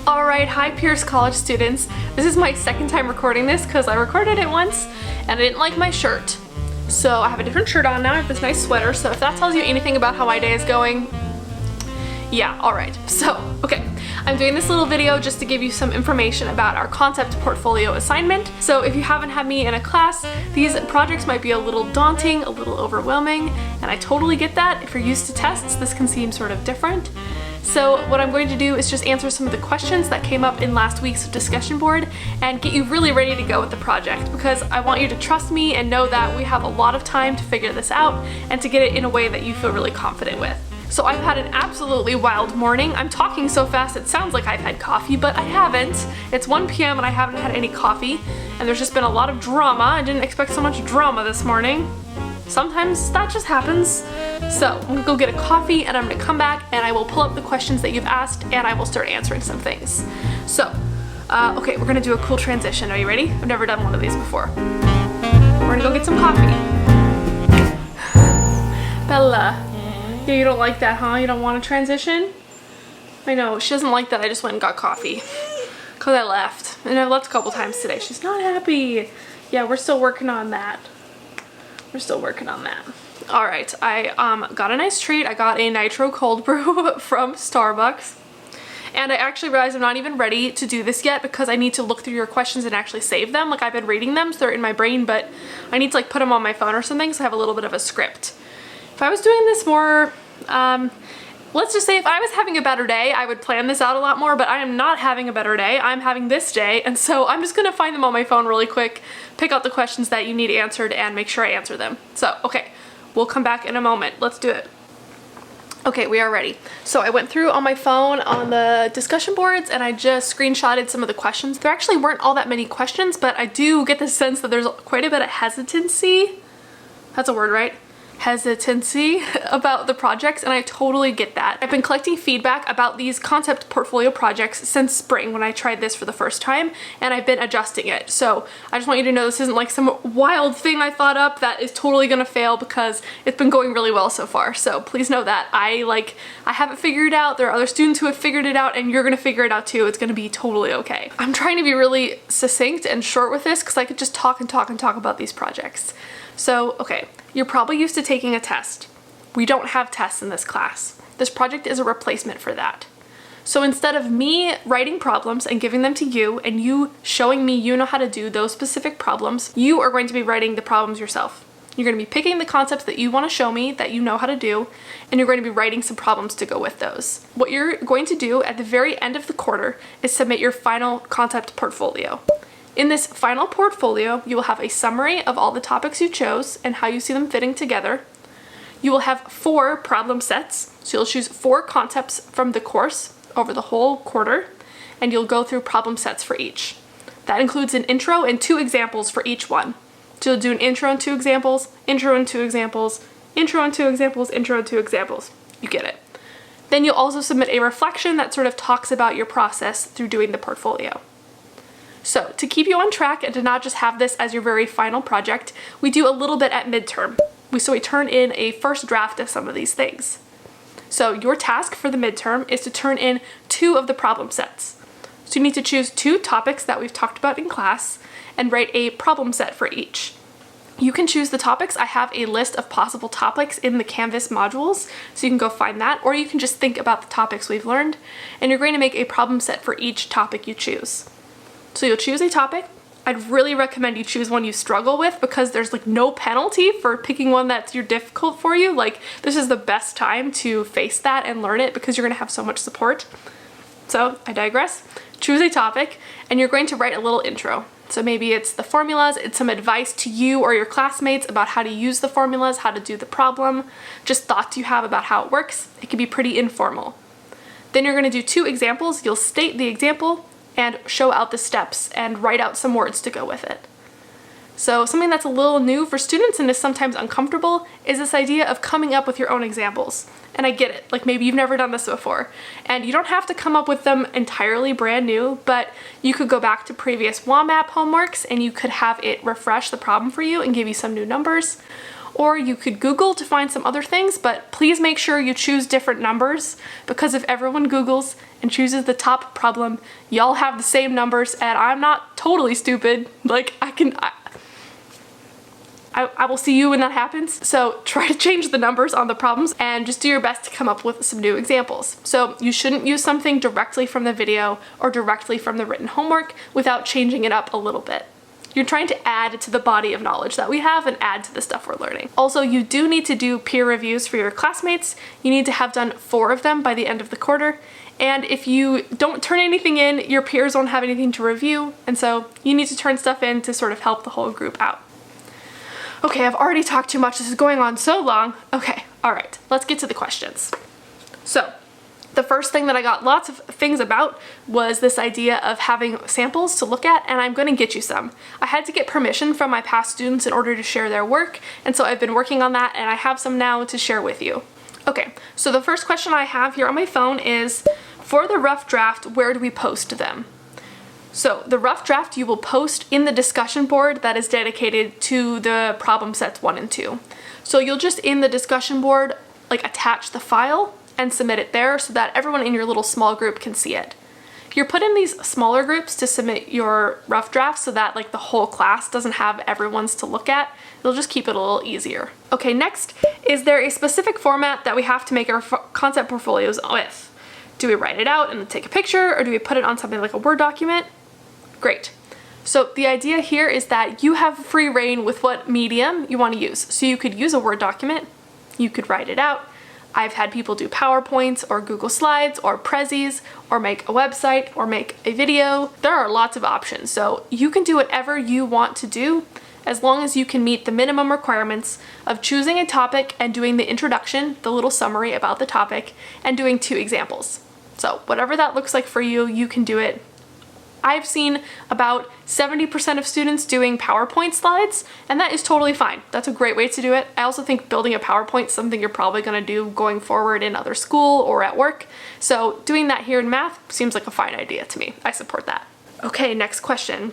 Alright, hi Pierce College students. This is my second time recording this because I recorded it once and I didn't like my shirt. So I have a different shirt on now. I have this nice sweater, so if that tells you anything about how my day is going, yeah, alright. So, okay. I'm doing this little video just to give you some information about our concept portfolio assignment. So if you haven't had me in a class, these projects might be a little daunting, a little overwhelming, and I totally get that. If you're used to tests, this can seem sort of different. So what I'm going to do is just answer some of the questions that came up in last week's discussion board and get you really ready to go with the project, because I want you to trust me and know that we have a lot of time to figure this out and to get it in a way that you feel really confident with. So I've had an absolutely wild morning. I'm talking so fast it sounds like I've had coffee, but I haven't. It's 1 p.m. and I haven't had any coffee, and there's just been a lot of drama. I didn't expect so much drama this morning. Sometimes that just happens. So I'm gonna go get a coffee and I'm gonna come back and I will pull up the questions that you've asked and I will start answering some things. So, okay, we're gonna do a cool transition. Are you ready? I've never done one of these before. We're gonna go get some coffee. Bella. Yeah, you don't like that, huh? You don't want to transition? I know, she doesn't like that I just went and got coffee. Because I left. And I've left a couple times today. She's not happy. Yeah, we're still working on that. We're still working on that. Alright, I got a nice treat. I got a nitro cold brew from Starbucks. And I actually realized I'm not even ready to do this yet because I need to look through your questions and actually save them. Like, I've been reading them, so they're in my brain, but I need to like put them on my phone or something, so I have a little bit of a script. If I was doing this more, let's just say if I was having a better day, I would plan this out a lot more, but I am not having a better day. I'm having this day, and so I'm just gonna find them on my phone really quick, pick out the questions that you need answered, and make sure I answer them. So, okay, we'll come back in a moment. Let's do it. Okay, we are ready. So I went through on my phone on the discussion boards and I just screenshotted some of the questions. There actually weren't all that many questions, but I do get the sense that there's quite a bit of hesitancy. That's a word, right? Hesitancy about the projects, and I totally get that. I've been collecting feedback about these concept portfolio projects since spring when I tried this for the first time, and I've been adjusting it. So I just want you to know this isn't like some wild thing I thought up that is totally gonna fail, because it's been going really well so far. So please know that I haven't figured it out. There are other students who have figured it out, and you're gonna figure it out too. It's gonna be totally okay. I'm trying to be really succinct and short with this because I could just talk and talk and talk about these projects. So, okay, you're probably used to taking a test. We don't have tests in this class. This project is a replacement for that. So instead of me writing problems and giving them to you and you showing me you know how to do those specific problems, you are going to be writing the problems yourself. You're going to be picking the concepts that you want to show me that you know how to do, and you're going to be writing some problems to go with those. What you're going to do at the very end of the quarter is submit your final concept portfolio. In this final portfolio, you will have a summary of all the topics you chose and how you see them fitting together. You will have 4 problem sets, so you'll choose 4 concepts from the course over the whole quarter, and you'll go through problem sets for each. That includes an intro and 2 examples for each one. So you'll do an intro and 2 examples, intro and 2 examples, intro and 2 examples, intro and 2 examples. You get it. Then you'll also submit a reflection that sort of talks about your process through doing the portfolio. So to keep you on track and to not just have this as your very final project, we do a little bit at midterm. So we turn in a first draft of some of these things. So your task for the midterm is to turn in 2 of the problem sets. So you need to choose 2 topics that we've talked about in class and write a problem set for each. You can choose the topics. I have a list of possible topics in the Canvas modules, so you can go find that, or you can just think about the topics we've learned, and you're going to make a problem set for each topic you choose. So you'll choose a topic. I'd really recommend you choose one you struggle with, because there's like no penalty for picking one that's difficult for you. Like, this is the best time to face that and learn it because you're gonna have so much support. So I digress. Choose a topic and you're going to write a little intro. So maybe it's the formulas, it's some advice to you or your classmates about how to use the formulas, how to do the problem, just thoughts you have about how it works. It can be pretty informal. Then you're gonna do 2 examples. You'll state the example and show out the steps and write out some words to go with it. So something that's a little new for students and is sometimes uncomfortable is this idea of coming up with your own examples. And I get it, like maybe you've never done this before. And you don't have to come up with them entirely brand new, but you could go back to previous WOMAP homeworks and you could have it refresh the problem for you and give you some new numbers. or you could Google to find some other things, but please make sure you choose different numbers, because if everyone Googles and chooses the top problem, y'all have the same numbers, and I'm not totally stupid. Like, I will see you when that happens. So try to change the numbers on the problems and just do your best to come up with some new examples. So you shouldn't use something directly from the video or directly from the written homework without changing it up a little bit. You're trying to add to the body of knowledge that we have and add to the stuff we're learning. Also, you do need to do peer reviews for your classmates. You need to have done 4 of them by the end of the quarter. And if you don't turn anything in, your peers won't have anything to review. And so you need to turn stuff in to sort of help the whole group out. Okay, I've already talked too much. This is going on so long. Okay, all right, let's get to the questions. So the first thing that I got lots of things about was this idea of having samples to look at, and I'm going to get you some. I had to get permission from my past students in order to share their work, and so I've been working on that, and I have some now to share with you. Okay, so the first question I have here on my phone is, for the rough draft, where do we post them? So the rough draft you will post in the discussion board that is dedicated to the problem sets 1 and 2. So you'll just in the discussion board like attach the file and submit it there so that everyone in your little small group can see it. You're put in these smaller groups to submit your rough draft so that like the whole class doesn't have everyone's to look at. It'll just keep it a little easier. Okay, next, is there a specific format that we have to make our concept portfolios with? Do we write it out and take a picture, or do we put it on something like a Word document? Great. So the idea here is that you have free reign with what medium you want to use. So you could use a Word document, you could write it out. I've had people do PowerPoints or Google Slides or Prezis or make a website or make a video. There are lots of options. So you can do whatever you want to do as long as you can meet the minimum requirements of choosing a topic and doing the introduction, the little summary about the topic, and doing 2 examples. So whatever that looks like for you, you can do it. I've seen about 70% of students doing PowerPoint slides, and that is totally fine. That's a great way to do it. I also think building a PowerPoint is something you're probably going to do going forward in other school or at work. So doing that here in math seems like a fine idea to me. I support that. Okay, next question.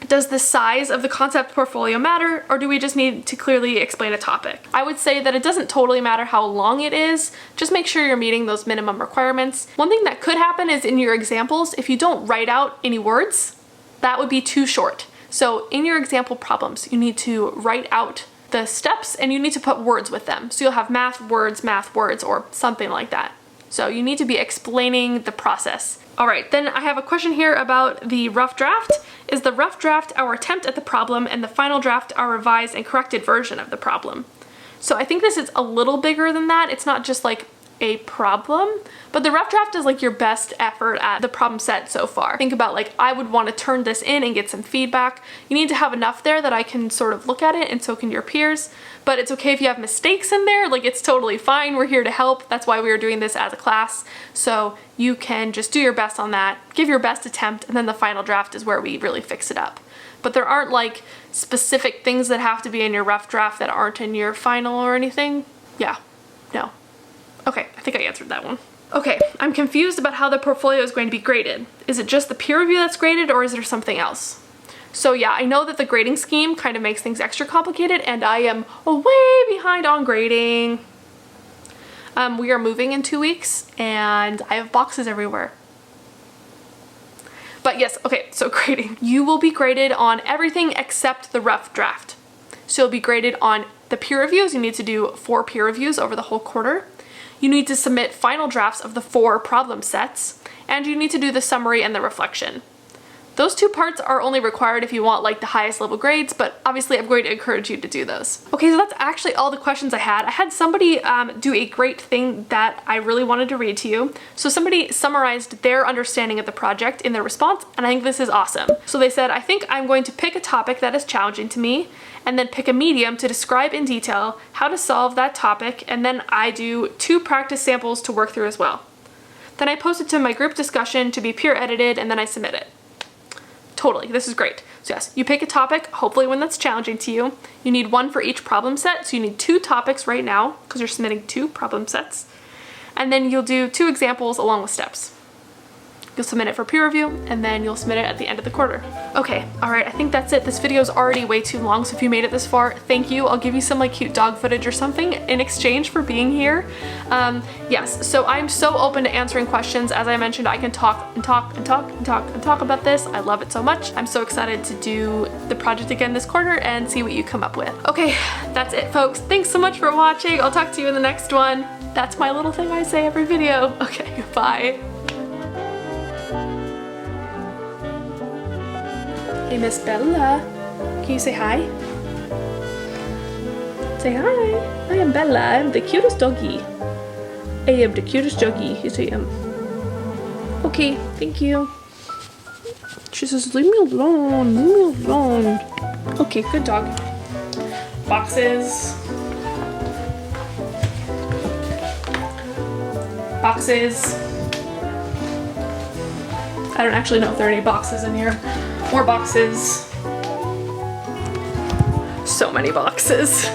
Does the size of the concept portfolio matter, or do we just need to clearly explain a topic? I would say that it doesn't totally matter how long it is, just make sure you're meeting those minimum requirements. One thing that could happen is in your examples, if you don't write out any words, that would be too short. So in your example problems, you need to write out the steps and you need to put words with them. So you'll have math words, or something like that. So you need to be explaining the process. All right, then I have a question here about the rough draft. Is the rough draft our attempt at the problem and the final draft our revised and corrected version of the problem? So I think this is a little bigger than that. It's not just like a problem, but the rough draft is like your best effort at the problem set so far. Think about like, I would want to turn this in and get some feedback. You need to have enough there that I can sort of look at it, and so can your peers. But it's okay if you have mistakes in there, like it's totally fine. We're here to help. That's why we are doing this as a class. So you can just do your best on that, give your best attempt, and then the final draft is where we really fix it up. But there aren't like specific things that have to be in your rough draft that aren't in your final or anything. Yeah, no. Okay, I think I answered that one. Okay, I'm confused about how the portfolio is going to be graded. Is it just the peer review that's graded, or is there something else? So yeah, I know that the grading scheme kind of makes things extra complicated, and I am way behind on grading. We are moving in 2 weeks, and I have boxes everywhere. But yes, okay, so grading. You will be graded on everything except the rough draft. So you'll be graded on the peer reviews. You need to do 4 peer reviews over the whole quarter. You need to submit final drafts of the 4 problem sets, and you need to do the summary and the reflection. Those 2 parts are only required if you want like the highest level grades, but obviously I'm going to encourage you to do those. Okay, so that's actually all the questions I had. I had somebody do a great thing that I really wanted to read to you. So somebody summarized their understanding of the project in their response, and I think this is awesome. So they said, I think I'm going to pick a topic that is challenging to me, and then pick a medium to describe in detail how to solve that topic, and then I do 2 practice samples to work through as well. Then I post it to my group discussion to be peer edited, and then I submit it. Totally, this is great. So yes, you pick a topic, hopefully one that's challenging to you. You need 1 for each problem set, so you need 2 topics right now, because you're submitting 2 problem sets. And then you'll do 2 examples along with steps. you'll submit it for peer review, and then you'll submit it at the end of the quarter. Okay, all right, I think that's it. This video is already way too long, so if you made it this far, thank you. I'll give you some like cute dog footage or something in exchange for being here. Yes, so I'm so open to answering questions. As I mentioned, I can talk and talk and talk and talk and talk about this. I love it so much. I'm so excited to do the project again this quarter and see what you come up with. Okay, that's it, folks. Thanks so much for watching. I'll talk to you in the next one. That's my little thing I say every video. Okay, bye. Hey, Miss Bella. Can you say hi? Say hi. I am Bella. I'm the cutest doggy. I am the cutest doggy. Yes, I am. Okay, thank you. She says, leave me alone. Leave me alone. Okay, good dog. Boxes. Boxes. I don't actually know if there are any boxes in here. More boxes. So many boxes.